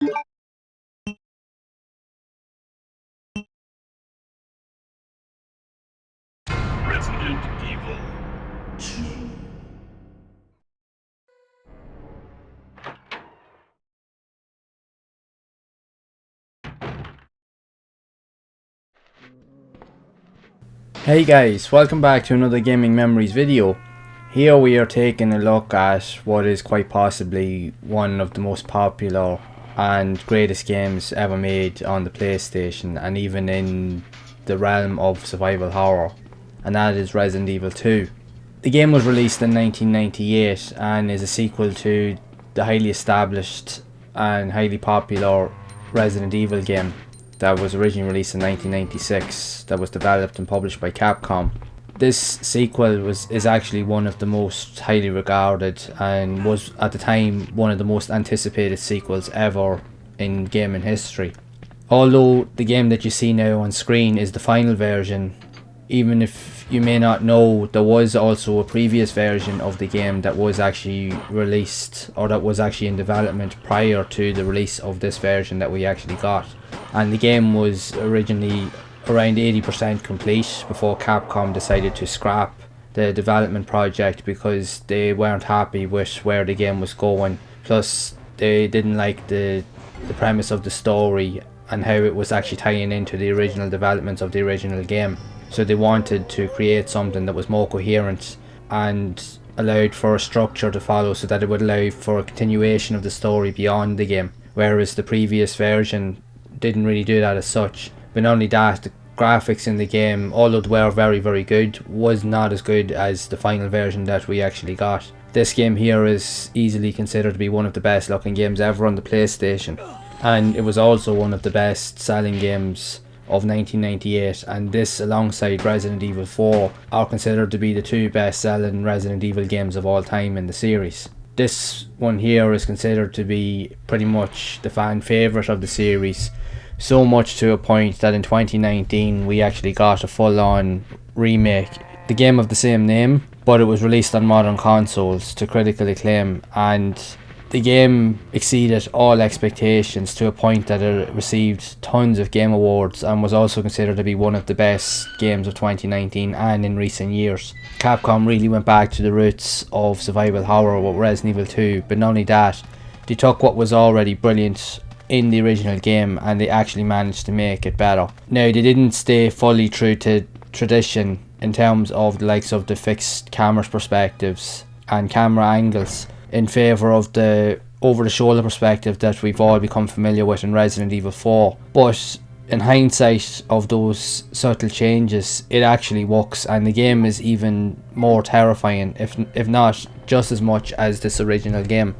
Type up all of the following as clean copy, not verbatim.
Resident Evil 2. Hey guys, welcome back to another Gaming Memories video. Here we are taking a look at what is quite possibly one of the most popular and greatest games ever made on the PlayStation, and even in the realm of survival horror, and that is Resident Evil 2. The game was released in 1998 and is a sequel to the highly established and highly popular Resident Evil game that was originally released in 1996, that was developed and published by Capcom. This sequel is actually one of the most highly regarded and was at the time one of the most anticipated sequels ever in gaming history. Although the game that you see now on screen is the final version, even if you may not know, there was also a previous version of the game that was actually released, or that was actually in development prior to the release of this version that we actually got. And the game was originally around 80% complete before Capcom decided to scrap the development project because they weren't happy with where the game was going. Plus they didn't like the premise of the story and how it was actually tying into the original developments of the original game. So they wanted to create something that was more coherent and allowed for a structure to follow, so that it would allow for a continuation of the story beyond the game, whereas the previous version didn't really do that as such. But not only that, the graphics in the game, although they were very good, was not as good as the final version that we actually got. This game here is easily considered to be one of the best looking games ever on the PlayStation, and it was also one of the best selling games of 1998, and this alongside Resident Evil 4 are considered to be the two best selling Resident Evil games of all time in the series. This one here is considered to be pretty much the fan favourite of the series, so much to a point that in 2019 we actually got a full-on remake, the game of the same name, but it was released on modern consoles to critical acclaim, and the game exceeded all expectations to a point that it received tons of game awards and was also considered to be one of the best games of 2019 and in recent years. Capcom really went back to the roots of survival horror with Resident Evil 2, but not only that, they took what was already brilliant in the original game and they actually managed to make it better. Now, they didn't stay fully true to tradition in terms of the likes of the fixed camera perspectives and camera angles, in favour of the over-the-shoulder perspective that we've all become familiar with in Resident Evil 4. But in hindsight of those subtle changes, it actually works, and the game is even more terrifying, if not just as much as this original game,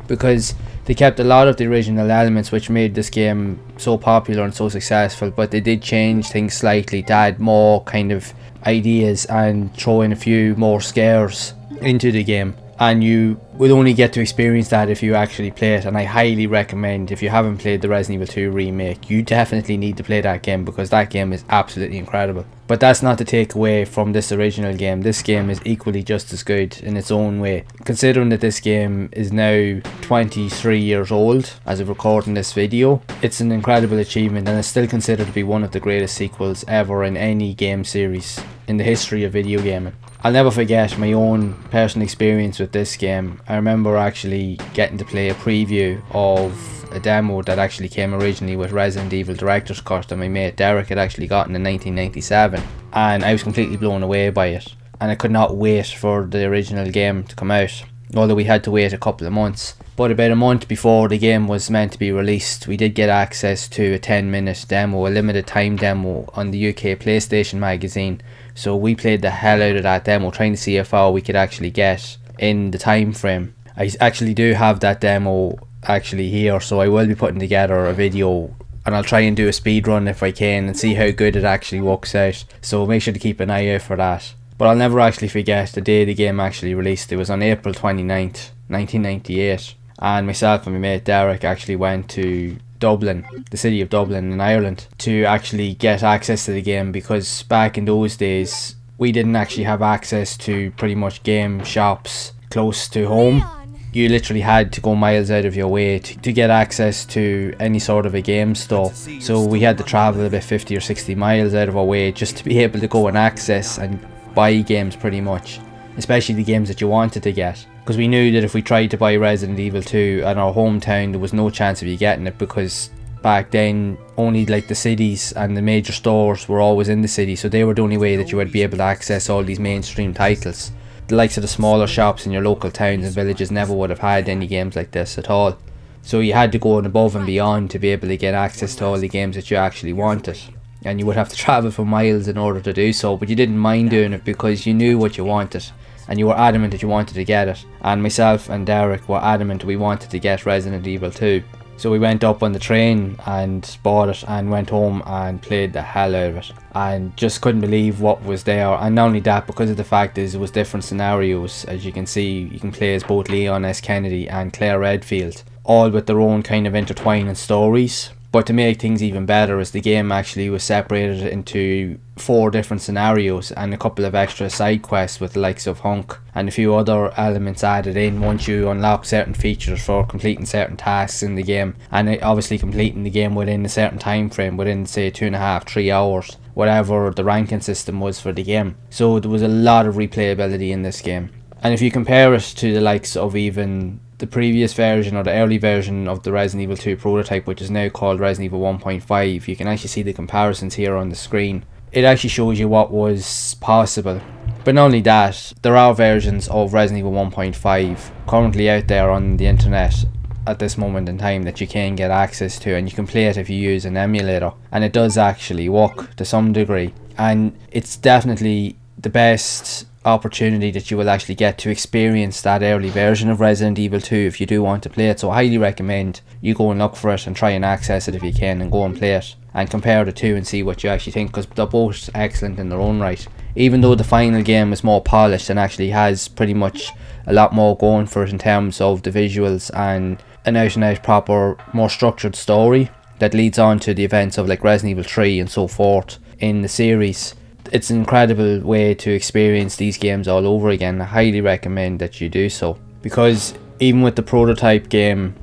because they kept a lot of the original elements which made this game so popular and so successful, but they did change things slightly to add more kind of ideas and throw in a few more scares into the game. And you will only get to experience that if you actually play it, and I highly recommend, if you haven't played the Resident Evil 2 remake, you definitely need to play that game, because that game is absolutely incredible. But that's not to take away from this original game. This game is equally just as good in its own way. Considering that this game is now 23 years old as of recording this video, it's an incredible achievement, and it's still considered to be one of the greatest sequels ever in any game series in the history of video gaming. I'll never forget my own personal experience with this game. I remember actually getting to play a preview of a demo that actually came originally with Resident Evil Director's Cut that my mate Derek had actually gotten in 1997, and I was completely blown away by it, and I could not wait for the original game to come out, although we had to wait a couple of months. But about a month before the game was meant to be released, we did get access to a 10-minute demo, a limited time demo on the UK PlayStation magazine. So we played the hell out of that demo, trying to see how far we could actually get in the time frame. I actually do have that demo actually here, so I will be putting together a video, and I'll try and do a speed run if I can and see how good it actually works out. So make sure to keep an eye out for that. But I'll never actually forget the day the game actually released. It was on April 29th, 1998. And myself and my mate Derek actually went to Dublin, the city of Dublin in Ireland, to actually get access to the game, because back in those days we didn't actually have access to pretty much game shops close to home. you literally had to go miles out of your way to get access to any sort of a game store. So we had to travel about 50 or 60 miles out of our way just to be able to go and access and buy games pretty much, especially the games that you wanted to get, because we knew that if we tried to buy Resident Evil 2 in our hometown, there was no chance of you getting it, because back then only like the cities and the major stores were always in the city, so they were the only way that you would be able to access all these mainstream titles. The likes of the smaller shops in your local towns and villages never would have had any games like this at all. So you had to go above and beyond to be able to get access to all the games that you actually wanted. And you would have to travel for miles in order to do so, but you didn't mind doing it because you knew what you wanted. And you were adamant that you wanted to get it. And myself and Derek were adamant we wanted to get Resident Evil 2. So we went up on the train and bought it and went home and played the hell out of it, and just couldn't believe what was there. And not only that, because of the fact is it was different scenarios. As you can see, you can play as both Leon S. Kennedy and Claire Redfield, all with their own kind of intertwining stories. But to make things even better, is the game actually was separated into 4 different scenarios and a couple of extra side quests with the likes of Hunk and a few other elements added in once you unlock certain features for completing certain tasks in the game, and obviously completing the game within a certain time frame, within say 2.5-3 hours, whatever the ranking system was for the game. So there was a lot of replayability in this game. And if you compare it to the likes of even the previous version or the early version of the Resident Evil 2 prototype, which is now called Resident Evil 1.5, you can actually see the comparisons here on the screen. It actually shows you what was possible. But not only that, there are versions of Resident Evil 1.5 currently out there on the internet at this moment in time that you can get access to, and you can play it if you use an emulator, and it does actually work to some degree. And it's definitely the best opportunity that you will actually get to experience that early version of Resident Evil 2 if you do want to play it. So I highly recommend you go and look for it and try and access it if you can, and go and play it and compare the two and see what you actually think, because they're both excellent in their own right. Even though the final game is more polished and actually has pretty much a lot more going for it in terms of the visuals and an out and out proper, more structured story that leads on to the events of like Resident Evil 3 and so forth in the series, it's an incredible way to experience these games all over again. I highly recommend that you do so, because even with the prototype game,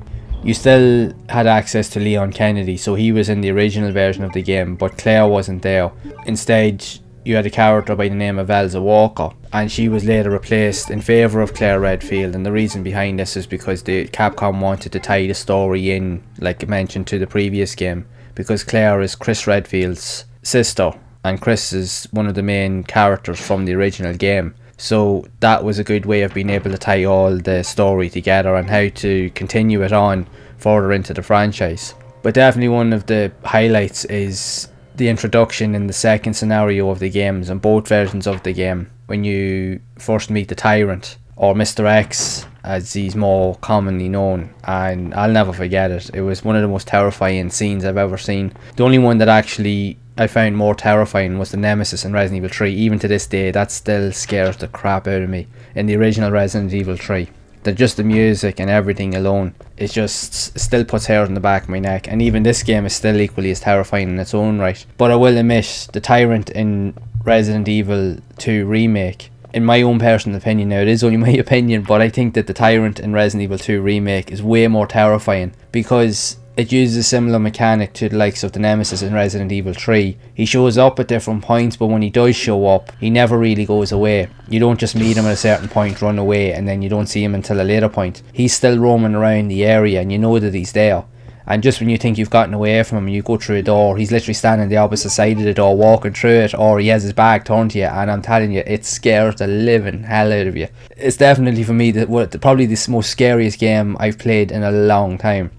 you still had access to Leon Kennedy, so he was in the original version of the game, but Claire wasn't there. Instead, you had a character by the name of Elsa Walker, and she was later replaced in favour of Claire Redfield. And the reason behind this is because the Capcom wanted to tie the story in, like I mentioned, to the previous game, because Claire is Chris Redfield's sister, and Chris is one of the main characters from the original game. So that was a good way of being able to tie all the story together and how to continue it on further into the franchise. But definitely one of the highlights is the introduction in the second scenario of the games, and both versions of the game, when you first meet the Tyrant, or Mr. X as he's more commonly known. And I'll never forget it. It was one of the most terrifying scenes I've ever seen. The only one that actually I found more terrifying was the Nemesis in Resident Evil 3. Even to this day, that still scares the crap out of me in the original Resident Evil 3. Just the music and everything alone, it just still puts hairs on the back of my neck. And even this game is still equally as terrifying in its own right. But I will admit, the Tyrant in Resident Evil 2 Remake, in my own personal opinion, now it is only my opinion, but I think that the Tyrant in Resident Evil 2 Remake is way more terrifying, because it uses a similar mechanic to the likes of the Nemesis in Resident Evil 3. He shows up at different points, but when he does show up, he never really goes away. You don't just meet him at a certain point, run away, and then you don't see him until a later point. He's still roaming around the area, and you know that he's there. And just when you think you've gotten away from him and you go through a door, he's literally standing the opposite side of the door, walking through it, or he has his back turned to you, and I'm telling you, it scares the living hell out of you. It's definitely for me probably the most scariest game I've played in a long time.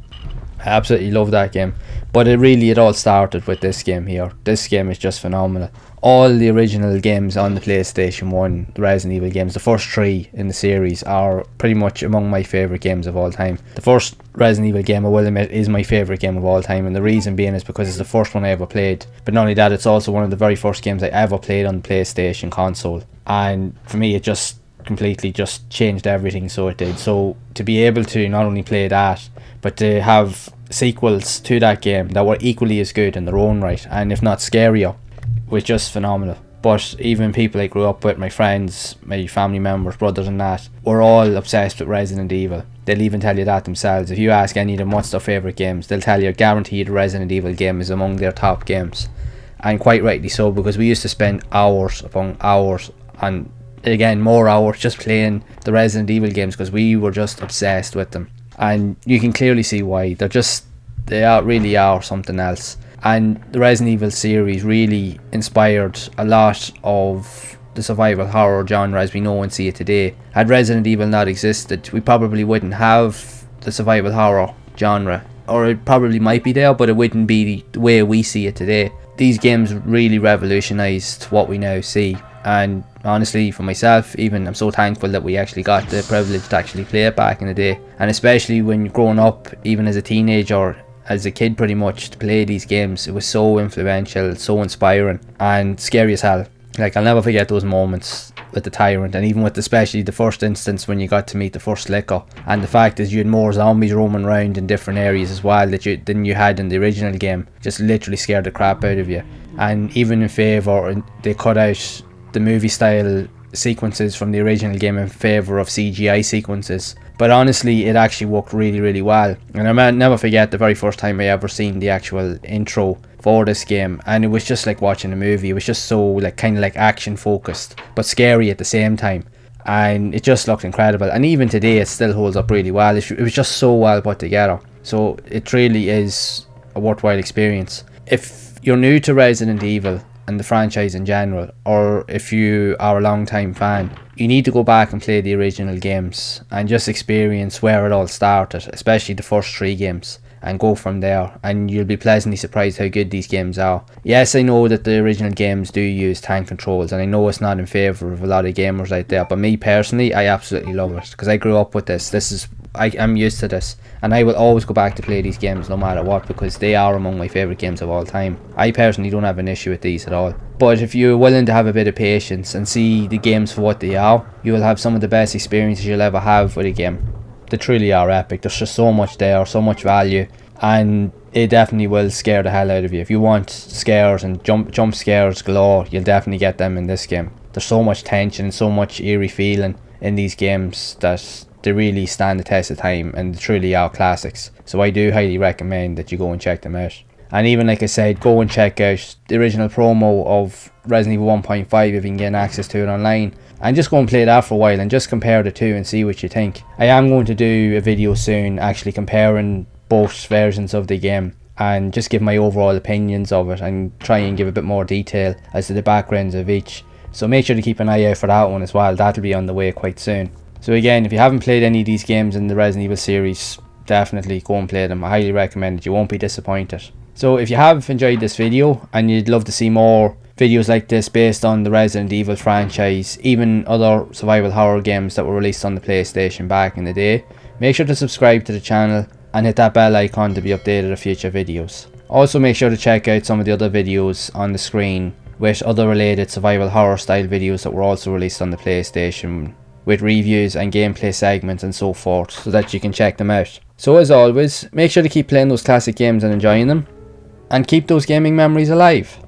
I absolutely love that game. But it all started with this game here. This game is just phenomenal. All the original games on the PlayStation 1, the Resident Evil games, the first 3 in the series, are pretty much among my favourite games of all time. The first Resident Evil game, I will admit, is my favourite game of all time, and the reason being is because it's the first one I ever played. But not only that, it's also one of the very first games I ever played on the PlayStation console. And for me, it just completely just changed everything, so it did. So to be able to not only play that, but to have sequels to that game that were equally as good in their own right, and if not scarier, was just phenomenal. but even people I grew up with, my friends, my family members, brothers and that, were all obsessed with Resident Evil. They'll even tell you that themselves. If you ask any of them what's their favourite games, they'll tell you guaranteed Resident Evil game is among their top games. And quite rightly so, because we used to spend hours upon hours, and again more hours, just playing the Resident Evil games because we were just obsessed with them. And you can clearly see why. Really are something else. And the Resident Evil series really inspired a lot of the survival horror genre as we know and see it today. Had Resident Evil not existed, we probably wouldn't have the survival horror genre, or it probably might be there, but it wouldn't be the way we see it today. These games really revolutionised what we now see, and honestly for myself even, I'm so thankful that we actually got the privilege to actually play it back in the day. And especially when you're growing up, even as a teenager, as a kid pretty much, to play these games, it was so influential, so inspiring and scary as hell. Like, I'll never forget those moments with the Tyrant, and even with especially the first instance when you got to meet the first Slicker, and the fact is you had more zombies roaming around in different areas as well than you had in the original game. Just literally scared the crap out of you. And even in favour, they cut out the movie style sequences from the original game in favour of CGI sequences. But honestly, it actually worked really, really well. And I might never forget the very first time I ever seen the actual intro for this game, and it was just like watching a movie. It was just so like kind of like action focused but scary at the same time, and it just looked incredible. And even today it still holds up really well. It was just so well put together, so it really is a worthwhile experience. If you're new to Resident Evil and the franchise in general, or if you are a long time fan, you need to go back and play the original games and just experience where it all started, especially the first 3 games, and go from there, and you'll be pleasantly surprised how good these games are. Yes, I know that the original games do use tank controls, and I know it's not in favour of a lot of gamers out there, but me personally, I absolutely love it, because I grew up with this. I'm used to this, and I will always go back to play these games no matter what, because they are among my favourite games of all time. I personally don't have an issue with these at all. But if you're willing to have a bit of patience and see the games for what they are, you will have some of the best experiences you'll ever have with a game. They truly are epic. There's just so much there, so much value, and it definitely will scare the hell out of you. If you want scares and jump scares galore, you'll definitely get them in this game. There's so much tension, so much eerie feeling in these games that they really stand the test of time, and they truly are classics. So I do highly recommend that you go and check them out. And even like I said, go and check out the original promo of Resident Evil 1.5 if you can get access to it online, and just go and play that for a while and just compare the two and see what you think. I am going to do a video soon actually comparing both versions of the game and just give my overall opinions of it and try and give a bit more detail as to the backgrounds of each. So make sure to keep an eye out for that one as well. That'll be on the way quite soon. So again, if you haven't played any of these games in the Resident Evil series, definitely go and play them. I highly recommend it. You won't be disappointed. So if you have enjoyed this video and you'd love to see more videos like this based on the Resident Evil franchise, even other survival horror games that were released on the PlayStation back in the day, make sure to subscribe to the channel and hit that bell icon to be updated of future videos. Also make sure to check out some of the other videos on the screen with other related survival horror style videos that were also released on the PlayStation, with reviews and gameplay segments and so forth, so that you can check them out. So as always, make sure to keep playing those classic games and enjoying them, and keep those gaming memories alive.